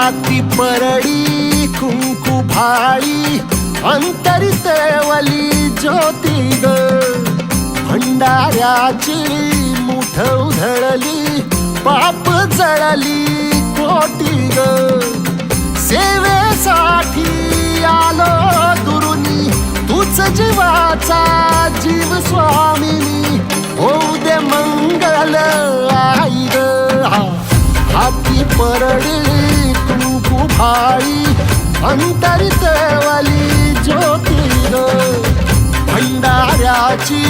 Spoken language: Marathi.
हाती परडी कुंकू भाळी अंतरी तेवली ज्योती ग भंडाऱ्याची मुठ उधळली पाप जळली कोटी ग सेवेसाठी आलो दुरुनी तूच जीवाचा जीव स्वामिनी होऊ दे मंगल आई ग हाती परडी कुंकू भाळी अंतरी तेवली ज्योती ग भंडाऱ्याची